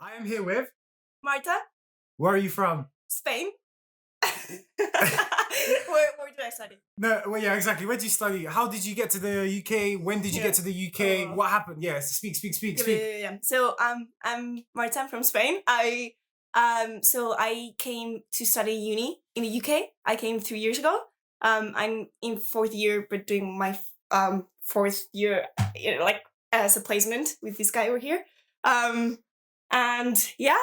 I am here with. Marta, Where are you from? Spain. where did I study? No, well, yeah, exactly. Where did you study? How did you get to the UK? When did you get to the UK? What happened? Yes, speak. Yeah. So I'm Marta. I'm from Spain. So I came to study uni in the UK. I came 3 years ago. I'm in fourth year, but doing my fourth year, like as a placement with this guy over here. And yeah,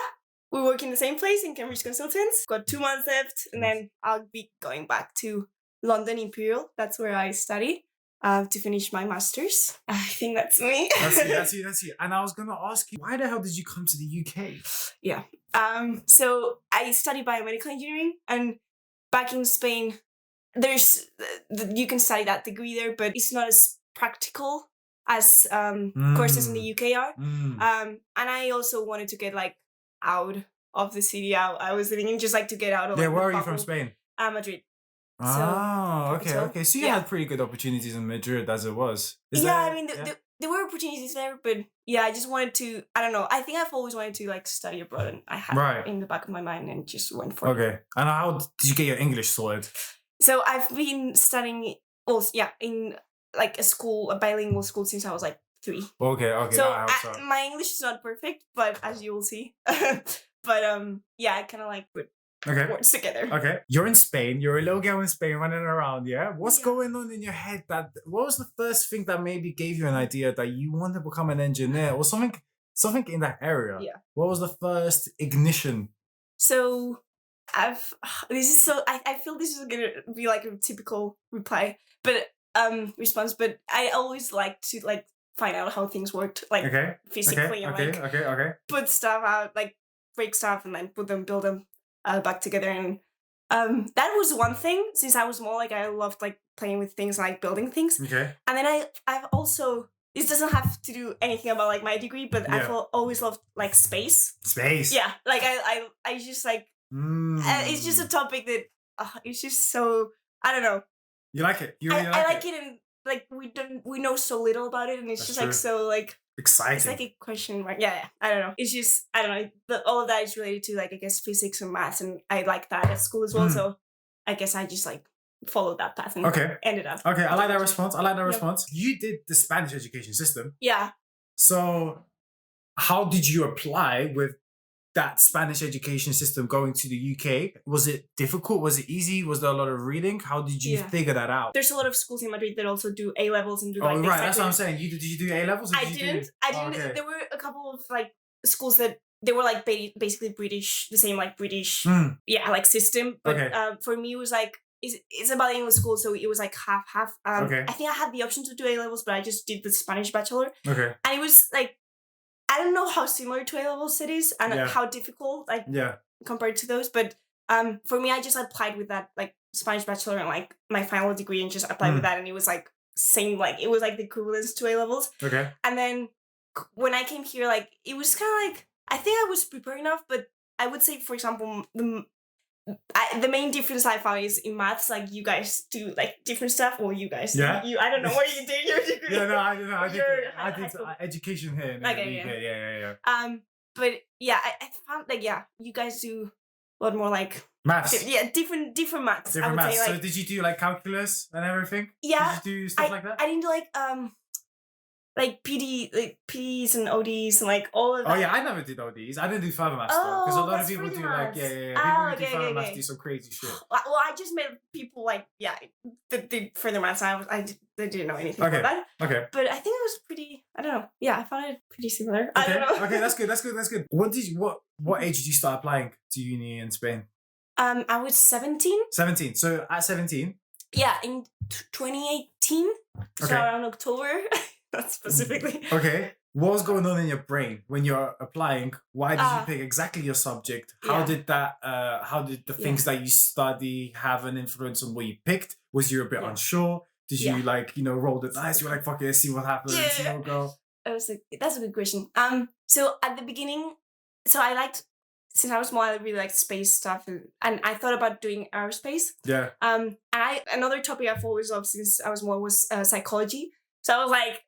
we work in the same place in Cambridge Consultants. Got 2 months left, and then I'll be going back to London Imperial. That's where I study to finish my master's. I think that's me. That's you. And I was gonna ask you, why the hell did you come to the UK? Yeah. So I study biomedical engineering, and back in Spain, there's you can study that degree there, but it's not as practical as courses in the UK are. And I also wanted to get like out of the city I was living in, just like to get out of. Yeah, like, where the are you bubble. from, Spain? Madrid. Okay. So you had pretty good opportunities in Madrid as it was. There were opportunities there, but yeah, I just wanted to. I don't know. I think I've always wanted to like study abroad, and I had it in the back of my mind, and just went for it. Okay. And how did you get your English sorted? So I've been studying, in like a bilingual school since I was like 3. Okay. So my English is not perfect, but as you will see, but I kind of like put words together. Okay, you're in Spain. You're a little girl in Spain running around. Yeah, what's going on in your head? What was the first thing that maybe gave you an idea that you want to become an engineer or something in that area? Yeah. What was the first ignition? So I feel this is gonna be like a typical reply, but response. But I always like to like find out how things worked, like physically, and put stuff out, like break stuff, and then build them back together. And that was one thing. Since I was small, like I loved like playing with things, like building things. Okay. And then I've also, this doesn't have to do anything about like my degree, but I've always loved like space. Yeah, like I just like. It's just a topic that it's just so, I don't know. You like it? You really I like it, and like we know so little about it, and it's just true. Like so like exciting. It's like a question mark. Yeah. I don't know. It's just, I don't know. All of that is related to like, I guess, physics and maths, and I like that at school as well. So I guess I just like followed that path and ended up. Okay, I like that response. You did the Spanish education system. Yeah. So how did you apply with that Spanish education system going to the UK? Was it difficult? Was it easy? Was there a lot of reading? How did you figure that out? There's a lot of schools in Madrid that also do A levels and do like. Oh right, that's what I'm saying. Did you do A levels? I didn't. Okay. There were a couple of like schools that they were like basically British, the same like British, like system. But for me, it was like it's a bilingual school, so it was like half. I think I had the option to do A levels, but I just did the Spanish bachelor. Okay. And it was like, I don't know how similar to A levels it is and how difficult compared to those, but for me, I just applied with that like Spanish bachelor and like my final degree, and just applied with that, and it was like same, like it was like the equivalence to A levels. Okay. And then when I came here, like it was kind of like, I think I was prepared enough, but I would say, for example, the main difference I found is in maths. Like you guys do like different stuff, or you guys, I don't know where you did your degree. I did education here. Yeah. But I found like you guys do a lot more like maths. Different maths. Different maths. Say, like, so did you do like calculus and everything? Yeah. Did you do stuff like that? I didn't do like PD, like PDs and ODs and like all of that. Oh yeah, I never did ODs. I didn't do further maths though, because a lot of people do like people who do further maths do some crazy shit. Well, I just met people like that did further maths. I didn't know anything about that. Okay. But I think it was pretty. I don't know. Yeah, I found it pretty similar. Okay. I don't know. Okay, that's good. What age did you start applying to uni in Spain? I was 17. 17. So at 17. Yeah, in 2018. So around October. Not specifically. Okay. What was going on in your brain when you're applying? Why did you pick exactly your subject? How did the things that you study have an influence on what you picked? Was you a bit unsure? Did you roll the dice? You were like, fuck it, let's see what happens, see how it go. That's a good question. So at the beginning, since I was small, I really liked space stuff, and I thought about doing aerospace. Yeah. Another topic I've always loved since I was small was psychology. So I was like,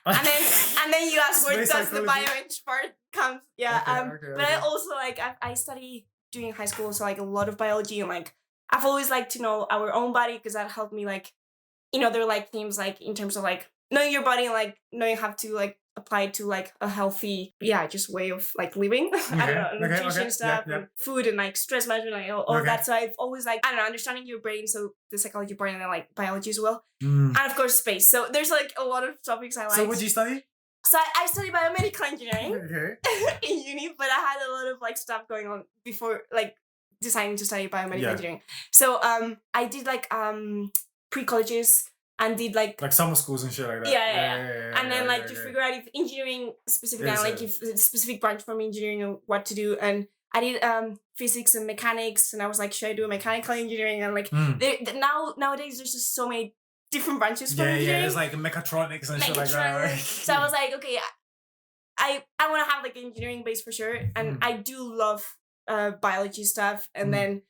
and then you ask where Space does the psychology. bioenge part come? Yeah. Okay, But I also like I study during high school, so like a lot of biology, and like I've always liked to know our own body because that helped me like in other like themes like in terms of like knowing your body and like knowing how to like apply it to like a healthy just way of like living. I don't know, nutrition stuff and food and like stress management and like, all that. So I've always like I don't know, understanding your brain, so the psychology part and then like biology as well. And of course space. So there's like a lot of topics I like. So what do you study? So I studied biomedical engineering in uni, but I had a lot of like stuff going on before like deciding to study biomedical engineering. So I did like pre-colleges and did like summer schools and shit like that. Yeah. And then like to figure out if engineering specifically, like if a specific branch from engineering and what to do. And I did physics and mechanics, and I was like, should I do a mechanical engineering? And like nowadays there's just so many different branches from engineering. Yeah, there's like mechatronics and shit like that. Right? So I was like, okay, I want to have like engineering base for sure, and I do love biology stuff, and then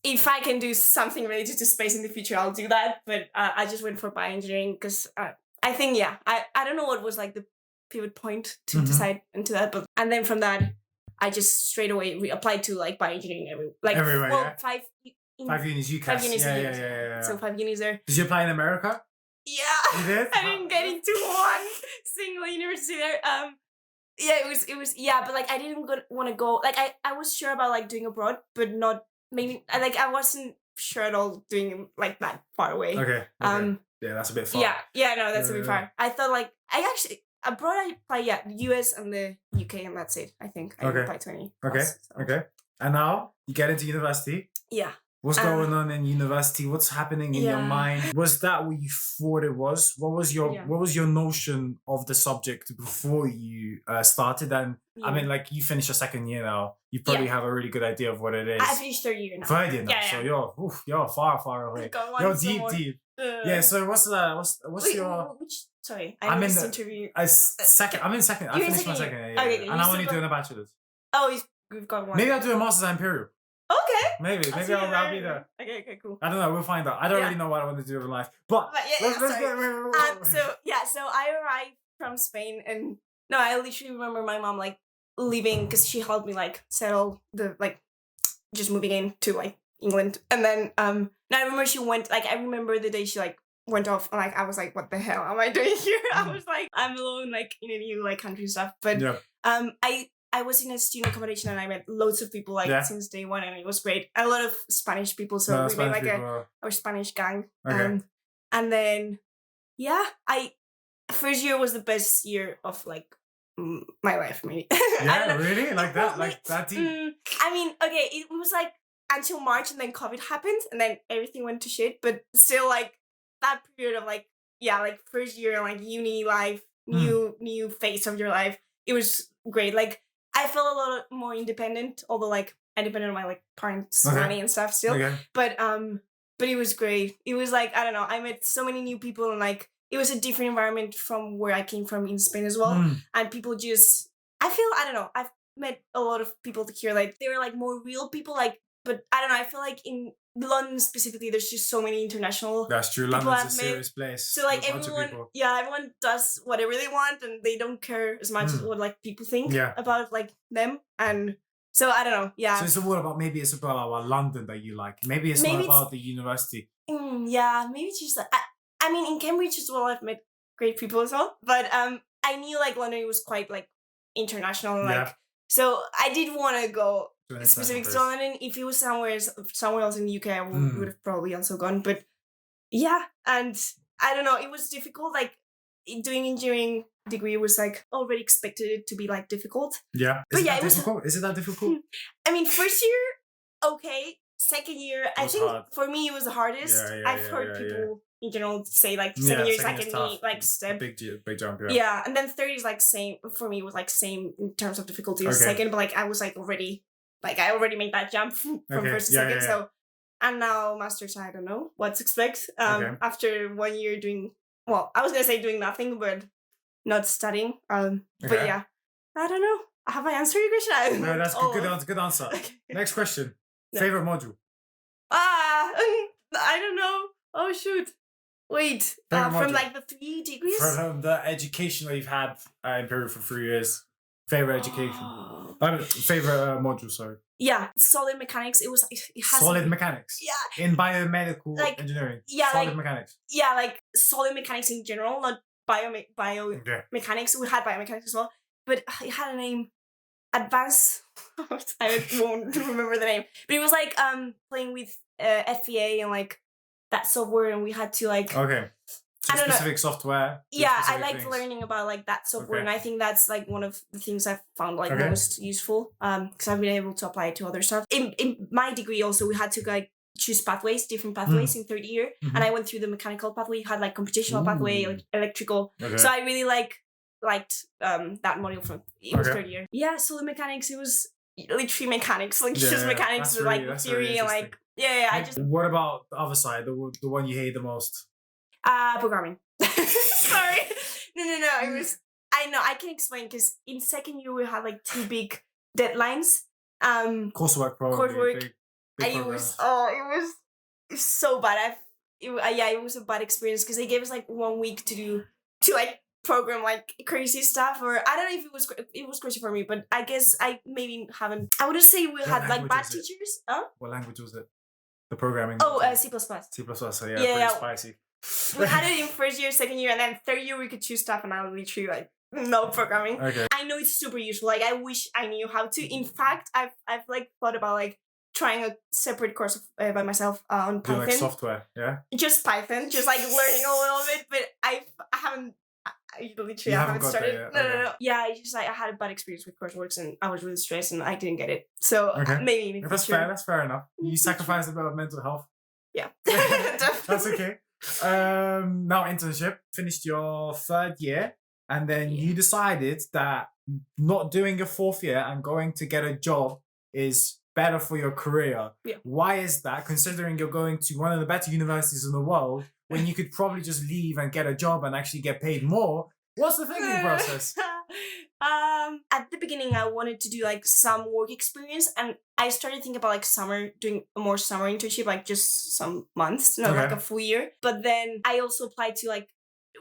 if I can do something related to space in the future, I'll do that. But I just went for bioengineering because I think I don't know what was like the pivot point to decide into that, but and then from that I just straight away applied to like bioengineering everywhere. Well, 5 unis, UCAS. 5 unis, yeah. So 5 unis there. Did you apply in America? Yeah, you did? I didn't get into one single university there. It was but like I didn't want to go. Like I was sure about like doing abroad, but not maybe like I wasn't sure at all doing like that far away. Okay. Yeah, that's a bit far. No, that's a bit far. I thought like I actually abroad I applied the US and the UK, and that's it. I think I applied 20. Okay. And now you get into university. Yeah. What's going on in university? What's happening in your mind? Was that what you thought it was? What was your notion of the subject before you started? And I mean, like you finished your second year now. You probably have a really good idea of what it is. I finished third year now. Third year now. So you're far away. You're deep. Yeah. So what's your? Sorry, I'm in this interview. Second. I'm in second. I finished my second year. Okay, and I'm only doing a bachelor's. Oh, you've got one. Maybe I'll do a master's at Imperial. Okay. Maybe I'll be there. Okay, cool. I don't know. We'll find out. I don't really know what I want to do with life, but let's go. So I arrived from Spain, and no, I literally remember my mom like leaving because she helped me like settle the like just moving into like England, and then no, I remember she went like I remember the day she like went off, and like I was like, what the hell am I doing here? I was like, I'm alone like in a new like country and stuff, but I was in a student accommodation and I met loads of people like since day one, and it was great. A lot of Spanish people, so we made like our Spanish gang. Okay. And then first year was the best year of like my life, maybe. Yeah, really? Like that? Like that deep? I mean, okay, it was like until March, and then COVID happened, and then everything went to shit. But still, like that period of like first year like uni life, new phase of your life, it was great. Like I felt a lot more independent, although like I depended on my like parents' money and stuff still. Okay. But it was great. It was like I don't know. I met so many new people, and like it was a different environment from where I came from in Spain as well. And people just I don't know. I've met a lot of people here. Like they were like more real people. Like, but I don't know. I feel like in London specifically, there's just so many international. That's true. London's a serious place. So like everyone does whatever they want, and they don't care as much as what like people think about like them. And so I don't know. Yeah. So it's about London that you like. Maybe it's not about the university. Maybe it's just. I mean, in Cambridge as well, I've met great people as well. But I knew like London was quite like international, like so I did want to go. Specific to London. If it was somewhere else in the UK, I would have probably also gone. But and I don't know. It was difficult. Like doing engineering degree was like already expected it to be like difficult. Yeah, is it that difficult? I mean, first year, okay. Second year, I think hard. For me it was the hardest. I've heard people in general say like second year is like a neat like step. Big jump. Yeah, and then third is like same for me. It was like same in terms of difficulty as second, but like I was like already. Like, I already made that jump from first to second. So, and now master's, I don't know what to expect. After 1 year doing, well, I was going to say doing nothing, but not studying. But yeah, I don't know. Have I answered your question? No, that's good answer. Okay. Next question. Favorite module? I don't know. Oh, shoot. Wait, Favorite from module? like the 3 degrees? From the education that you've had in Peru for 3 years. Favorite education. Favorite module, sorry. Yeah, solid mechanics. It has solid mechanics. Yeah. In biomedical Like, engineering. yeah, solid like, mechanics. Yeah, like solid mechanics in general, not biomechanics. We had biomechanics as well, but it had a name. Advanced. I won't remember the name, but it was like playing with FEA and like that software, and we had to like. Okay. So I don't specific know. software. Yeah, I liked learning about like that software, and I think that's like one of the things I've found like most useful. Because I've been able to apply it to other stuff. In my degree, also we had to like choose different pathways in third year, and I went through the mechanical pathway. You had like computational pathway, like electrical. So I really liked that module from third year. Yeah, solid mechanics. It was literally mechanics, like just mechanics with like theory and like I just. What about the other side, the one you hate the most? Programming. Sorry. No. It was. I know. I can explain because in second year we had like 2 big deadlines. Coursework, probably. Coursework. It was so bad. It was a bad experience because they gave us like 1 week to like program like crazy stuff, or I don't know if it was crazy for me, but I guess I maybe haven't. I wouldn't say we had like bad teachers. What language was it? The programming. C++. C++. So pretty spicy. We had it in first year, second year, and then third year we could choose stuff, and I literally like no programming. Okay. I know it's super useful. Like I wish I knew how to. In fact, I've like thought about like trying a separate course by myself on Python. Do like software, yeah. Just Python, just like learning a little bit, but I haven't. I haven't started. No. Yeah, it's just like I had a bad experience with coursework, and I was really stressed, and I didn't get it. So maybe in the future. That's fair enough. You sacrificed a bit of mental health. Yeah, that's okay. Now internship, finished your 3rd year, and then you decided that not doing your 4th year and going to get a job is better for your career. Yeah. Why is that? Considering you're going to one of the better universities in the world, when you could probably just leave and get a job and actually get paid more. What's the thinking process? At the beginning, I wanted to do like some work experience, and I started thinking about like doing a more summer internship, like just some months, not like a full year. But then I also applied to like,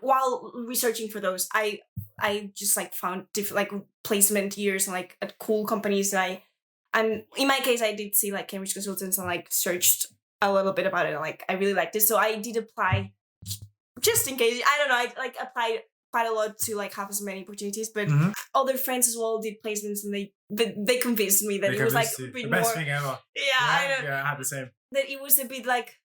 while researching for those, I just like found different like placement years and like at cool companies, and in my case, I did see like Cambridge Consultants and like searched a little bit about it, and like I really liked it, so I did apply just in case. I don't know, I like applied quite a lot to like have as many opportunities, but other friends as well did placements, and they convinced me that it was like a bit the more. Best thing ever. Yeah, I know. Yeah, I had the same. That it was a bit like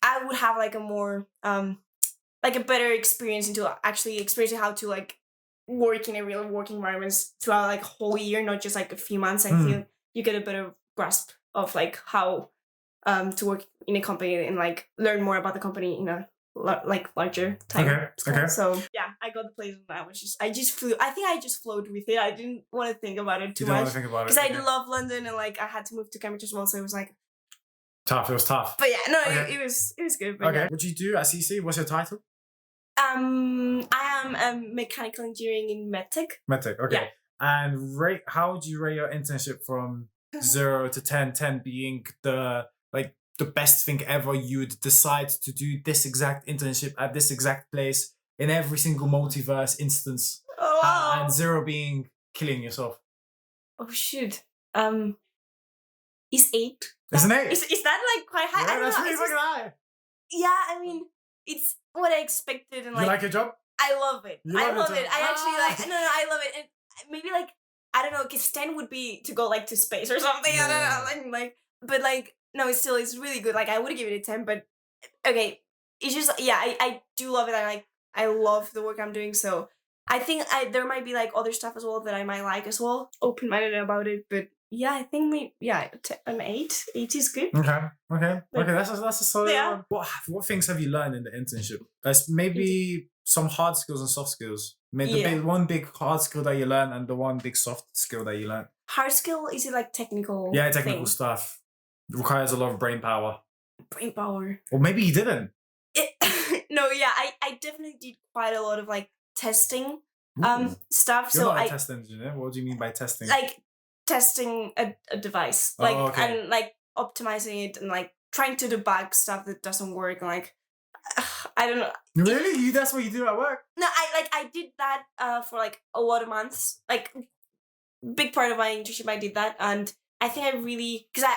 I would have like a more like a better experience into actually experiencing how to like work in a real work environment throughout like a whole year, not just like a few months. I feel you get a better grasp of like how to work in a company and like learn more about the company in a like larger time. Okay. So yeah, I got the place, and I just flew. I think I just flowed with it. I didn't want to think about it too much because I love London, and like I had to move to Cambridge as well, so it was like tough. It was tough. But yeah, no, it was good. But what do you do at CC? What's your title? I am mechanical engineering in medtech. Medtech, okay. Yeah. And how would you rate your internship from 0 to 10? 10 being the best thing ever. You would decide to do this exact internship at this exact place in every single multiverse instance. Oh, wow. And 0 being killing yourself. Oh shoot. Is 8? It's an 8. Is that like quite high? Yeah, I don't that's know. pretty fucking high. Yeah, I mean, it's what I expected, and like you like your job? I love it. I love it. I actually no, I love it, and maybe like I don't know, because 10 would be to go like to space or something. Yeah. I don't know, like but like no, it's really good. Like I would give it a 10, but okay, it's just I do love it. I love the work I'm doing, so I think there might be like other stuff as well that I might like as well. Open-minded about it, but yeah, I think an 8. 8 is good. Okay. That's a solid one. What things have you learned in the internship? There's maybe some hard skills and soft skills. Maybe one big hard skill that you learn and the one big soft skill that you learn. Hard skill, is it like technical? Yeah, technical stuff. It requires a lot of brain power. Or maybe you didn't. No, yeah, I definitely did quite a lot of like testing stuff. You're not a test engineer. What do you mean by testing? Like testing a device, like and like optimizing it and like trying to debug stuff that doesn't work. And like I I don't know. Really? That's what you do at work? No, I did that for like a lot of months. Like big part of my internship, I did that, and I think I really because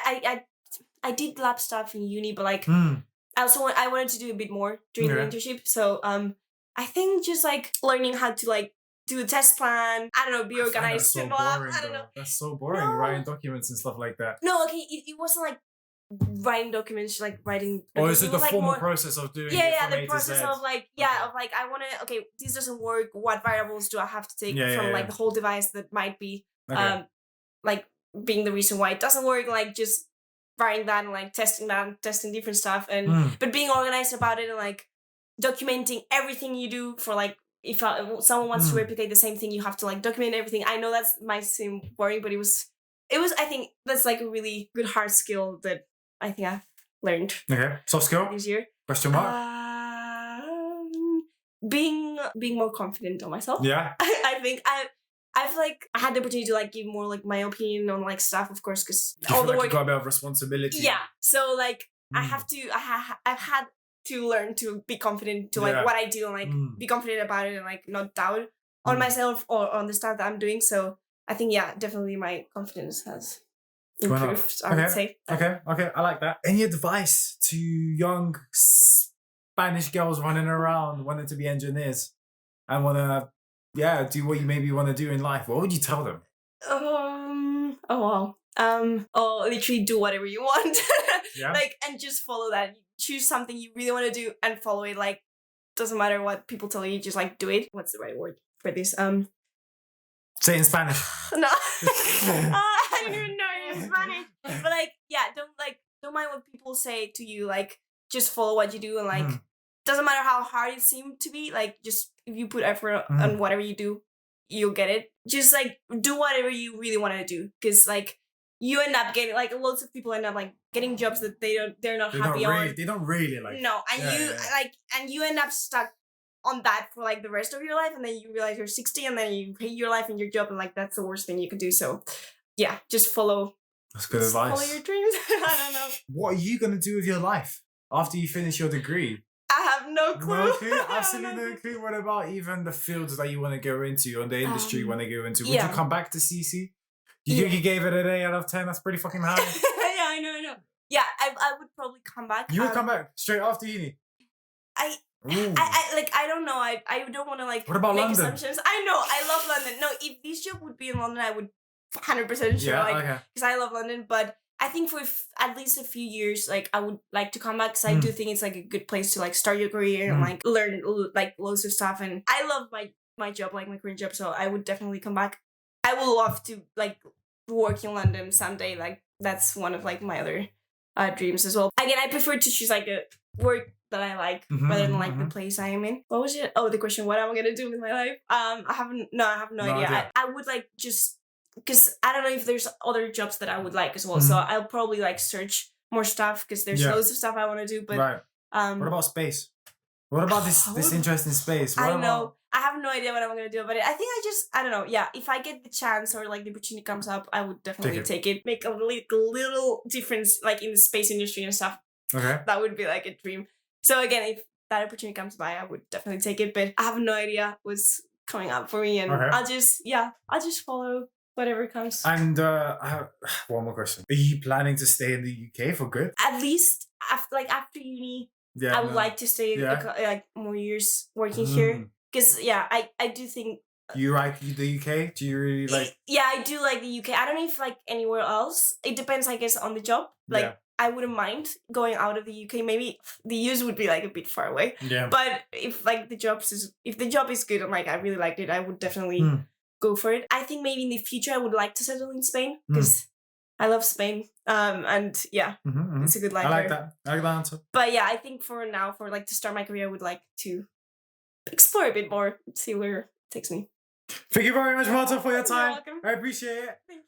I did lab stuff in uni, but like I wanted to do a bit more during the internship. So I think just like learning how to like do a test plan. I don't know, be organized in lab. I don't know. That's so boring, writing documents and stuff like that. No, okay, it wasn't like writing documents, like writing. Or is it the like formal more, process of doing it? Yeah, the process of like of like I want to. Okay, this doesn't work. What variables do I have to take from like the whole device that might be like being the reason why it doesn't work? Like just writing that and like testing different stuff and but being organized about it and like documenting everything you do for like if someone wants to replicate the same thing, you have to like document everything. I know that might seem boring, but it was I think that's like a really good hard skill that I think I've learned. Okay, soft skill this year. Question mark. Being more confident on myself. Yeah. I think I've like I had the opportunity to like give more like my opinion on like stuff, of course, because all the work you got a bit of responsibility. Yeah, so like I've had to learn to be confident to like what I do and like be confident about it and like not doubt on myself or on the stuff that I'm doing. So I think definitely my confidence has improved. I would say. Okay, I like that. Any advice to young Spanish girls running around wanting to be engineers and want to do what you maybe want to do in life? What would you tell them? Literally do whatever you want. Like, and just follow that. Choose something you really want to do and follow it. Like, doesn't matter what people tell you, just like do it. What's the right word for this? Say it in Spanish. No. I don't even know it in Spanish. But like, don't mind what people say to you. Like, just follow what you do and like doesn't matter how hard it seems to be, like just if you put effort on whatever you do, you'll get it. Just like do whatever you really want to do, because like you end up getting like lots of people end up like getting jobs that they're not happy on. They don't really like. No, and and you end up stuck on that for like the rest of your life, and then you realize you're 60 and then you hate your life and your job, and like that's the worst thing you could do. So just follow. That's good advice. Follow your dreams. I don't know. What are you gonna do with your life after you finish your degree? I have no clue. No clue? Absolutely no clue. What about even the fields that you want to go into or the industry you want to go into? Would you come back to CC? You gave it an 8 out of 10. That's pretty fucking high. I know. Yeah, I would probably come back. You would come back straight after uni? I don't know. I don't want to like what about make London? Assumptions. I know. I love London. No, if this job would be in London, I would 100% sure. Because I love London, but I think for at least a few years, like I would like to come back because I do think it's like a good place to like start your career and like learn like loads of stuff. And I love my job, like my current job, so I would definitely come back. I would love to like work in London someday. Like that's one of like my other dreams as well. Again, I prefer to choose like a work that I like rather than like the place I am in. What was it? Oh, the question: what am I gonna do with my life? I have no idea. I would like just. Because I don't know if there's other jobs that I would like as well. So I'll probably like search more stuff because there's loads of stuff I want to do. But what about space? What about this interest in space? I know. I have no idea what I'm going to do about it. I think I don't know. Yeah, if I get the chance or like the opportunity comes up, I would definitely take it. Make a little difference like in the space industry and stuff. Okay. That would be like a dream. So again, if that opportunity comes by, I would definitely take it. But I have no idea what's coming up for me. And I'll just follow whatever comes. And I have one more question. Are you planning to stay in the UK for good? At least after uni, I would like to stay like more years working here. Because I do think. You like the UK? Do you really like? Yeah, I do like the UK. I don't know if like anywhere else. It depends, I guess, on the job. Like I wouldn't mind going out of the UK. Maybe the US would be like a bit far away. Yeah. But if like the job is good and like I really liked it, I would definitely. Go for it. I think maybe in the future I would like to settle in Spain because I love Spain. And it's a good life. I like that. I like that answer. But yeah, I think for now, for like to start my career, I would like to explore a bit more, see where it takes me. Thank you very much, Marta, for your time. You're welcome. I appreciate it. Thank you.